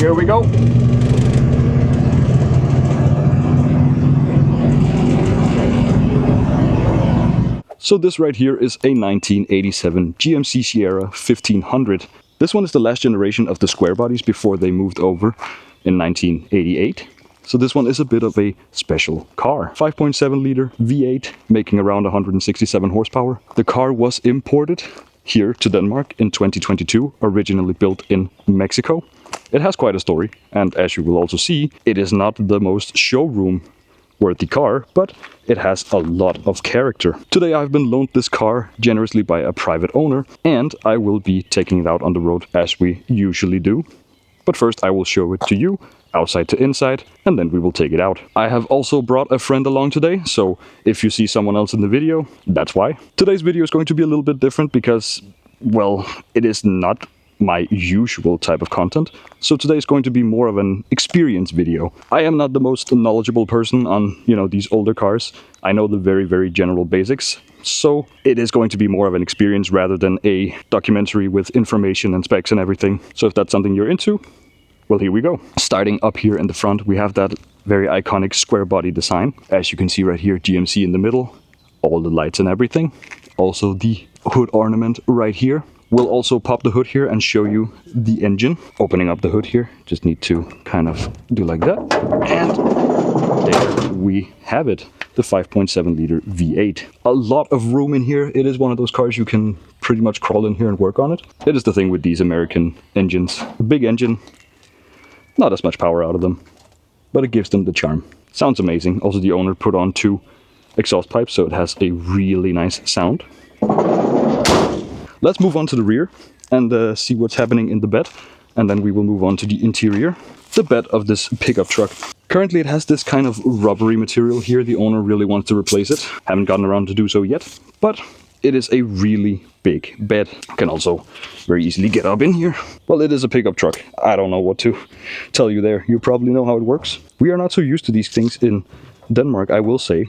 Here we go. So this right here is a 1987 GMC Sierra 1500. This one is the last generation of the Squarebodies before they moved over in 1988. So this one is a bit of a special car. 5.7 liter V8, making around 167 horsepower. The car was imported here to Denmark in 2022, originally built in Mexico. It has quite a story, and as you will also see, it is not the most showroom worthy car, but it has a lot of character. Today I've been loaned this car generously by a private owner, and I will be taking it out on the road as we usually do. But first I will show it to you, outside to inside, and then we will take it out. I have also brought a friend along today, so if you see someone else in the video, that's why. Today's video is going to be a little bit different because, well, it is not my usual type of content. So today is going to be more of an experience video. I am not the most knowledgeable person on, these older cars. I know the very, very general basics. So it is going to be more of an experience rather than a documentary with information and specs and everything. So if that's something you're into, well, here we go. Starting up here in the front, we have that very iconic square body design. As you can see right here, GMC in the middle, all the lights and everything. Also the hood ornament right here. We'll also pop the hood here and show you the engine. Opening up the hood here, just need to kind of do like that. And there we have it, the 5.7 liter V8. A lot of room in here. It is one of those cars you can pretty much crawl in here and work on it. It is the thing with these American engines. A big engine, not as much power out of them, but it gives them the charm. Sounds amazing. Also the owner put on 2 exhaust pipes, so it has a really nice sound. Let's move on to the rear and see what's happening in the bed, and then we will move on to the interior. The bed of this pickup truck. Currently it has this kind of rubbery material here. The owner really wants to replace it. Haven't gotten around to do so yet, but it is a really big bed. Can also very easily get up in here. Well, it is a pickup truck. I don't know what to tell you there. You probably know how it works. We are not so used to these things in Denmark, I will say.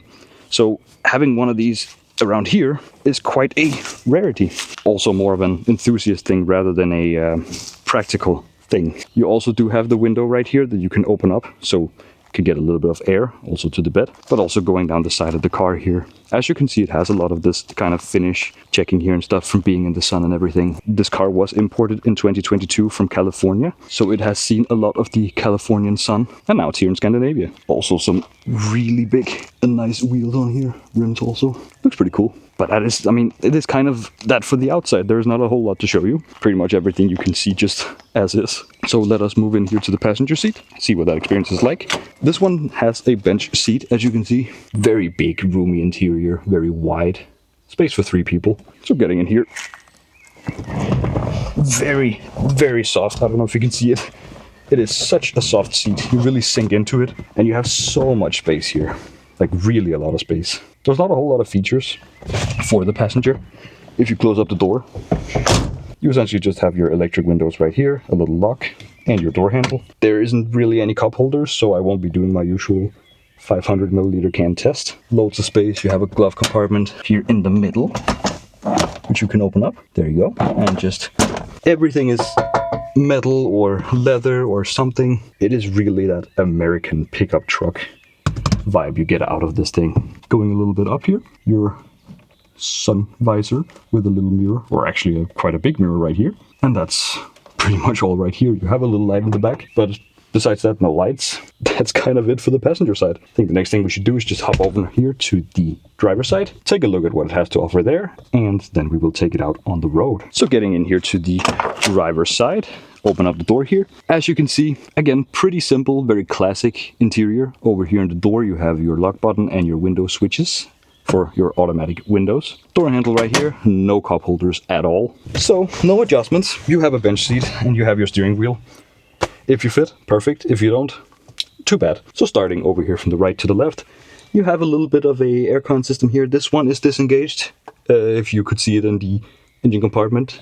So having one of these around here is quite a rarity. Also more of an enthusiast thing rather than a practical thing. You also do have the window right here that you can open up, so you can get a little bit of air also to the bed, but also going down the side of the car here. As you can see, it has a lot of this kind of finish checking here and stuff from being in the sun and everything. This car was imported in 2022 from California, so it has seen a lot of the Californian sun, and now it's here in Scandinavia. Also some really big and nice wheels on here, rims also. Looks pretty cool. But that is, it is kind of that for the outside. There's not a whole lot to show you. Pretty much everything you can see just as is. So let us move in here to the passenger seat, see what that experience is like. This one has a bench seat, as you can see. Very big, roomy interior, very wide. Space for 3 people. So getting in here. Very, very soft. I don't know if you can see it. It is such a soft seat. You really sink into it. And you have so much space here. Like really a lot of space. There's not a whole lot of features for the passenger. If you close up the door, you essentially just have your electric windows right here, a little lock, and your door handle. There isn't really any cup holders, so I won't be doing my usual 500 milliliter can test. Loads of space. You have a glove compartment here in the middle, which you can open up. There you go. And just everything is metal or leather or something. It is really that American pickup truck vibe you get out of this thing. Going a little bit up here, your sun visor with a little mirror, or actually quite a big mirror right here. And that's pretty much all right here. You have a little light in the back, but besides that, no lights. That's kind of it for the passenger side. I think the next thing we should do is just hop over here to the driver's side, take a look at what it has to offer there, and then we will take it out on the road. So getting in here to the driver's side, open up the door here. As you can see, again, pretty simple, very classic interior. Over here in the door, you have your lock button and your window switches for your automatic windows. Door handle right here, no cup holders at all. So no adjustments. You have a bench seat and you have your steering wheel. If you fit, perfect. If you don't, too bad. So starting over here from the right to the left, you have a little bit of a aircon system here. This one is disengaged, if you could see it in the engine compartment.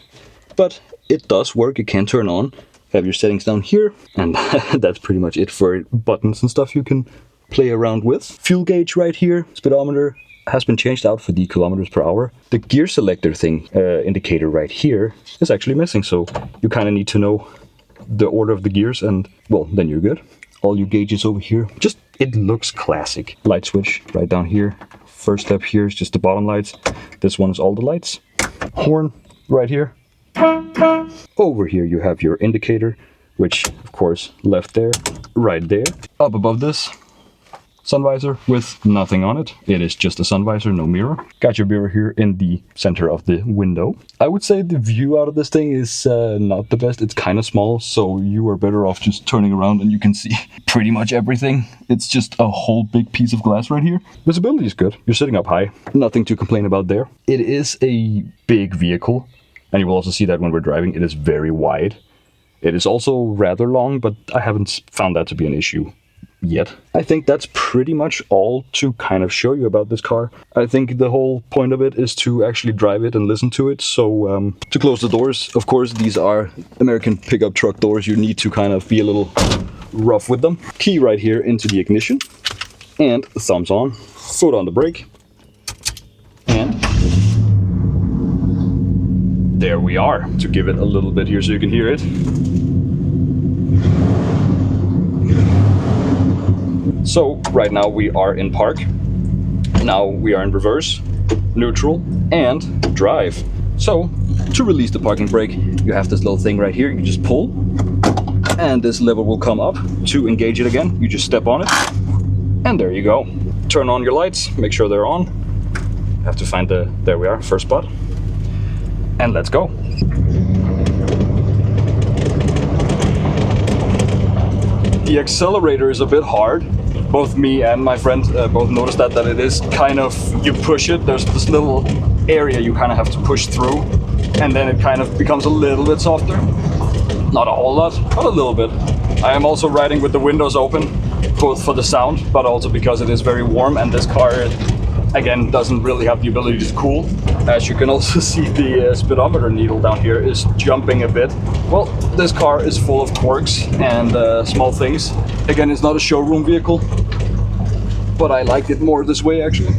But it does work, it can turn on. Have your settings down here, and that's pretty much it for buttons and stuff you can play around with. Fuel gauge right here, speedometer has been changed out for the kilometers per hour. The gear selector thing, indicator right here, is actually missing, so you kind of need to know the order of the gears, and well, then you're good. All your gauges over here. Just, it looks classic. Light switch right down here. First step here is just the bottom lights. This one is all the lights. Horn right here. Over here you have your indicator, which of course left there, right there. Up above this, sun visor with nothing on it. It is just a sun visor, no mirror. Got your mirror here in the center of the window. I would say the view out of this thing is not the best. It's kind of small, so you are better off just turning around and you can see pretty much everything. It's just a whole big piece of glass right here. Visibility is good. You're sitting up high. Nothing to complain about there. It is a big vehicle, and you will also see that when we're driving. It is very wide. It is also rather long, but I haven't found that to be an issue yet. I think that's pretty much all to kind of show you about this car. I think the whole point of it is to actually drive it and listen to it. So to close the doors, of course, these are American pickup truck doors. You need to kind of be a little rough with them. Key right here into the ignition, and thumbs on, foot on the brake, and there we are. To give it a little bit here so you can hear it. So right now we are in park. Now we are in reverse, neutral, and drive. So to release the parking brake, you have this little thing right here. You just pull, and this lever will come up. To engage it again, you just step on it, and there you go. Turn on your lights, make sure they're on. Have to find the, there we are, first spot. And let's go. The accelerator is a bit hard. Both me and my friend both noticed that it is kind of, you push it, there's this little area you kind of have to push through, and then it kind of becomes a little bit softer. Not a whole lot, but a little bit. I am also riding with the windows open, both for the sound, but also because it is very warm, and this car, again, doesn't really have the ability to cool. As you can also see, the speedometer needle down here is jumping a bit. Well, this car is full of quirks and small things. Again, it's not a showroom vehicle, but I like it more this way, actually.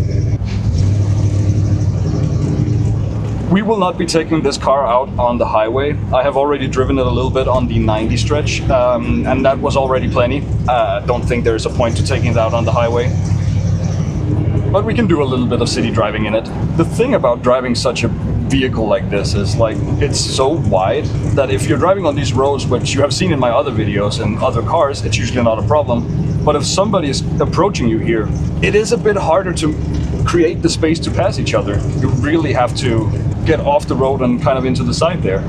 We will not be taking this car out on the highway. I have already driven it a little bit on the 90 stretch, and that was already plenty. Don't think there's a point to taking it out on the highway. But we can do a little bit of city driving in it. The thing about driving such a vehicle like this is, like, it's so wide that if you're driving on these roads, which you have seen in my other videos and other cars, it's usually not a problem. But if somebody is approaching you here, it is a bit harder to create the space to pass each other. You really have to get off the road and kind of into the side there.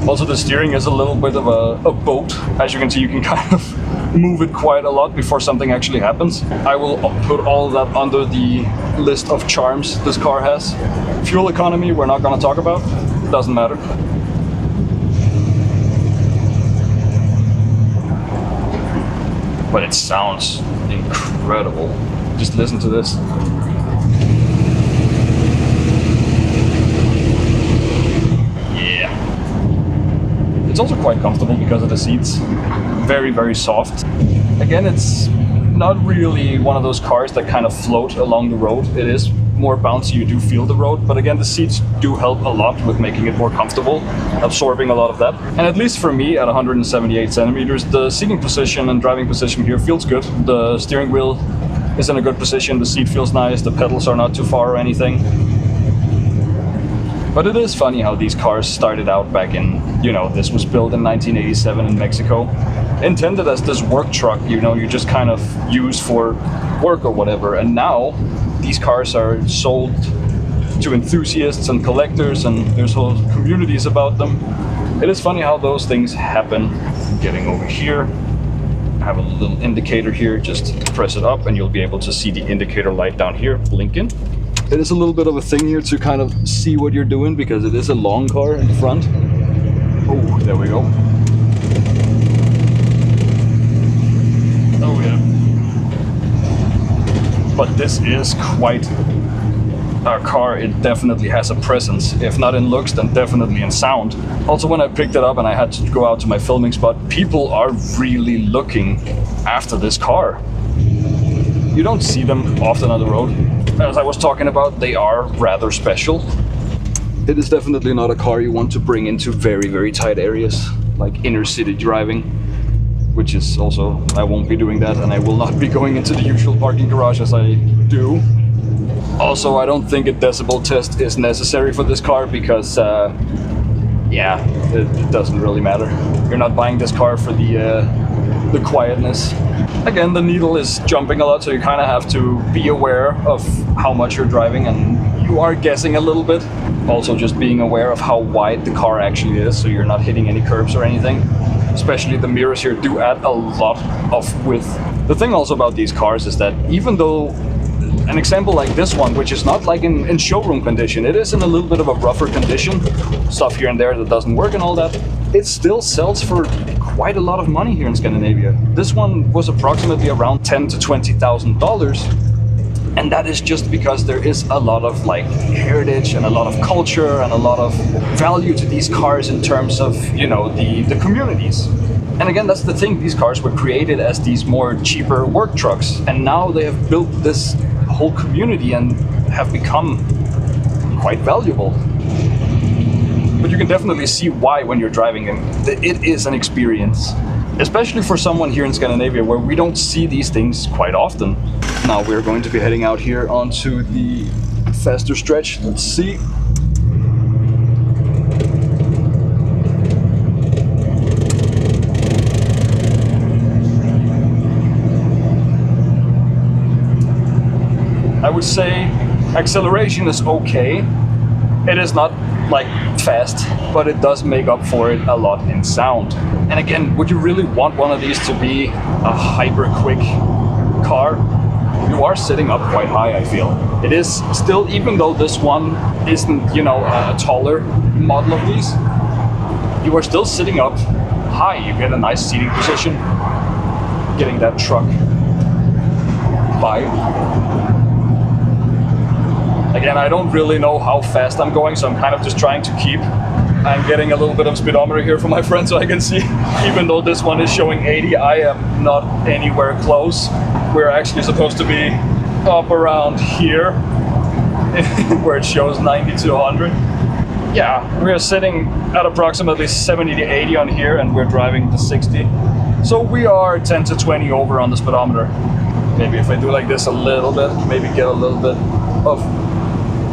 Also, the steering is a little bit of a boat. As you can see, you can kind of move it quite a lot before something actually happens. I will put all of that under the list of charms this car has. Fuel economy, we're not going to talk about. Doesn't matter. But it sounds incredible. Just listen to this. Yeah. It's also quite comfortable because of the seats. Very, very soft. Again, it's not really one of those cars that kind of float along the road. It is more bouncy, you do feel the road, but again, the seats do help a lot with making it more comfortable, absorbing a lot of that. And at least for me, at 178 centimeters, the seating position and driving position here feels good. The steering wheel is in a good position, the seat feels nice, the pedals are not too far or anything. But it is funny how these cars started out back in, you know, this was built in 1987 in Mexico. Intended as this work truck, you know, you just kind of use for work or whatever. And now these cars are sold to enthusiasts and collectors, and there's whole communities about them. It is funny how those things happen. Getting over here, I have a little indicator here, just press it up and you'll be able to see the indicator light down here blinking. It is a little bit of a thing here to kind of see what you're doing because it is a long car in the front. Oh, there we go. Oh yeah. But this is quite a car. It definitely has a presence. If not in looks, then definitely in sound. Also, when I picked it up and I had to go out to my filming spot, people are really looking after this car. You don't see them often on the road. As I was talking about, they are rather special. It is definitely not a car you want to bring into very, very tight areas. like inner city driving, which is also, I won't be doing that, and I will not be going into the usual parking garage as I do. Also, I don't think a decibel test is necessary for this car because yeah, it doesn't really matter. You're not buying this car for the quietness. Again, the needle is jumping a lot, so you kind of have to be aware of how much you're driving, and you are guessing a little bit. Also, just being aware of how wide the car actually is, so you're not hitting any curbs or anything. Especially the mirrors here do add a lot of width. The thing also about these cars is that even though an example like this one, which is not like in showroom condition, it is in a little bit of a rougher condition, stuff here and there that doesn't work and all that, it still sells for quite a lot of money here in Scandinavia. This one was approximately around $10,000 to $20,000, and that is just because there is a lot of like heritage and a lot of culture and a lot of value to these cars in terms of, you know, the communities. And again, that's the thing, these cars were created as these more cheaper work trucks, and now they have built this whole community and have become quite valuable. But you can definitely see why when you're driving them. It is an experience, especially for someone here in Scandinavia where we don't see these things quite often. Now we're going to be heading out here onto the faster stretch. Let's see. I would say acceleration is okay. It is not like fast, but it does make up for it a lot in sound. And again, would you really want one of these to be a hyper quick car? You are sitting up quite high, I feel. It is still, even though this one isn't, you know, a taller model of these, you are still sitting up high. You get a nice seating position, getting that truck by. Again, I don't really know how fast I'm going, so I'm kind of just trying to keep. I'm getting a little bit of speedometer here from my friend so I can see. Even though this one is showing 80, I am not anywhere close. We're actually supposed to be up around here, where it shows 90 to 100. Yeah, we're sitting at approximately 70 to 80 on here, and we're driving to 60. So we are 10 to 20 over on the speedometer. Maybe if I do like this a little bit, maybe get a little bit of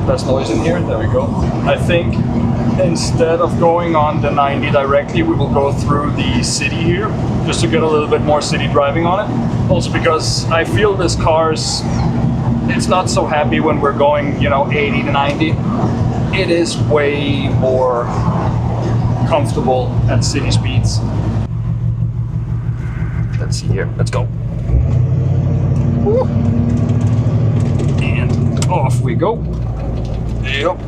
less noise in here. There we go. I think instead of going on the 90 directly, we will go through the city here, just to get a little bit more city driving on it. Also because I feel this car's, it's not so happy when we're going, you know, 80 to 90. It is way more comfortable at city speeds. Let's see here. Let's go. Woo. And off we go. Yep.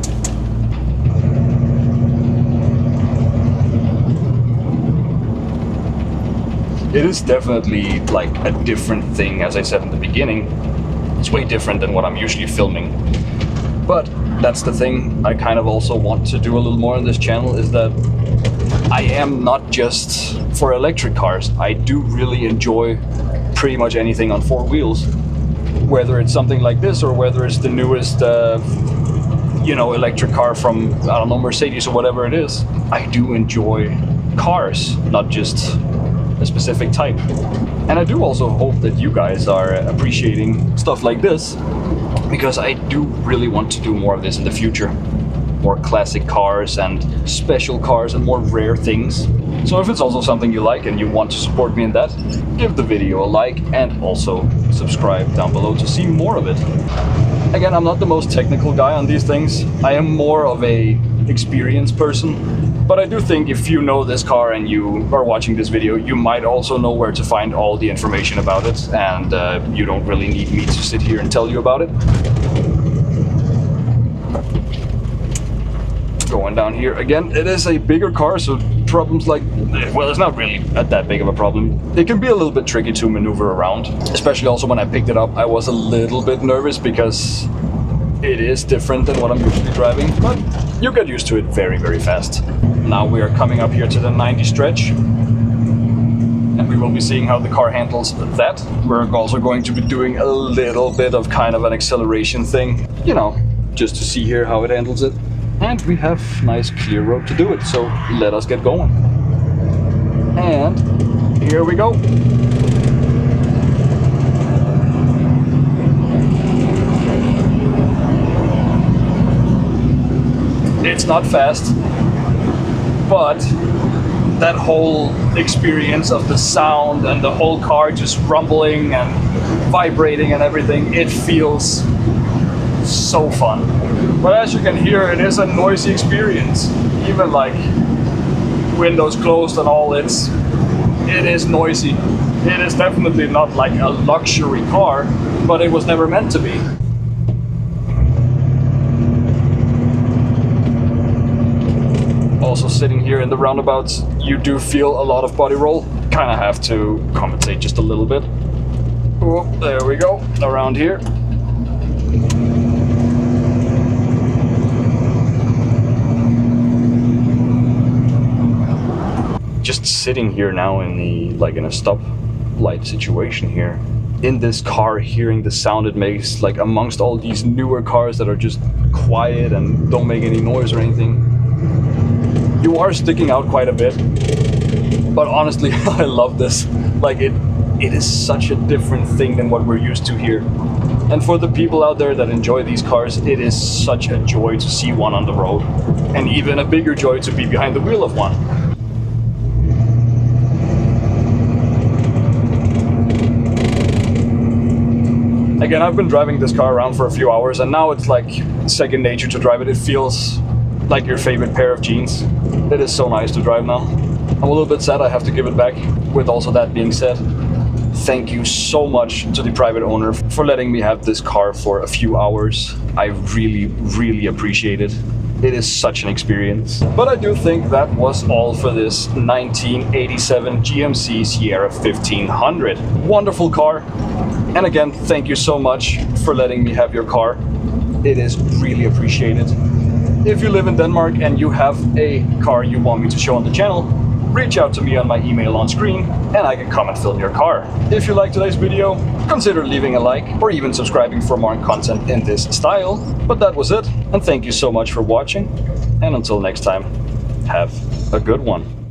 It is definitely like a different thing, as I said in the beginning. It's way different than what I'm usually filming. But that's the thing I kind of also want to do a little more on this channel, is that I am not just for electric cars. I do really enjoy pretty much anything on four wheels. Whether it's something like this or whether it's the newest you know, electric car from, I don't know, Mercedes or whatever it is. I do enjoy cars, not just a specific type. And I do also hope that you guys are appreciating stuff like this, because I do really want to do more of this in the future. More classic cars and special cars and more rare things. So if it's also something you like and you want to support me in that, give the video a like and also subscribe down below to see more of it. Again, I'm not the most technical guy on these things. I am more of a experienced person. But I do think if you know this car and you are watching this video, you might also know where to find all the information about it, and you don't really need me to sit here and tell you about it. Going down here again, it is a bigger car, so problems like, well, it's not really that big of a problem. It can be a little bit tricky to maneuver around, especially also when I picked it up. I was a little bit nervous because it is different than what I'm usually driving, but you get used to it very, very fast. Now we are coming up here to the 90 stretch, and we will be seeing how the car handles that. We're also going to be doing a little bit of kind of an acceleration thing, you know, just to see here how it handles it. And we have nice clear road to do it, so let us get going. And here we go. It's not fast, but that whole experience of the sound and the whole car just rumbling and vibrating and everything, it feels so fun. But as you can hear, it is a noisy experience. Even like windows closed and all, it is noisy. It is definitely not like a luxury car, but it was never meant to be. Also sitting here in the roundabouts, you do feel a lot of body roll. Kind of have to compensate just a little bit. Oh, there we go, around here. Just sitting here now in a stoplight situation here, in this car, hearing the sound it makes, like amongst all these newer cars that are just quiet and don't make any noise or anything. You are sticking out quite a bit, but honestly, I love this. Like it is such a different thing than what we're used to here. And for the people out there that enjoy these cars, it is such a joy to see one on the road, and even a bigger joy to be behind the wheel of one. Again, I've been driving this car around for a few hours, and now it's like second nature to drive it. It feels like your favorite pair of jeans. It is so nice to drive now. I'm a little bit sad I have to give it back. With also that being said, thank you so much to the private owner for letting me have this car for a few hours. I really, really appreciate it. It is such an experience. But I do think that was all for this 1987 GMC Sierra 1500. Wonderful car. And again, thank you so much for letting me have your car. It is really appreciated. If you live in Denmark and you have a car you want me to show on the channel, reach out to me on my email on screen and I can come and film your car. If you liked today's video, consider leaving a like or even subscribing for more content in this style. But that was it, and thank you so much for watching, and until next time, have a good one.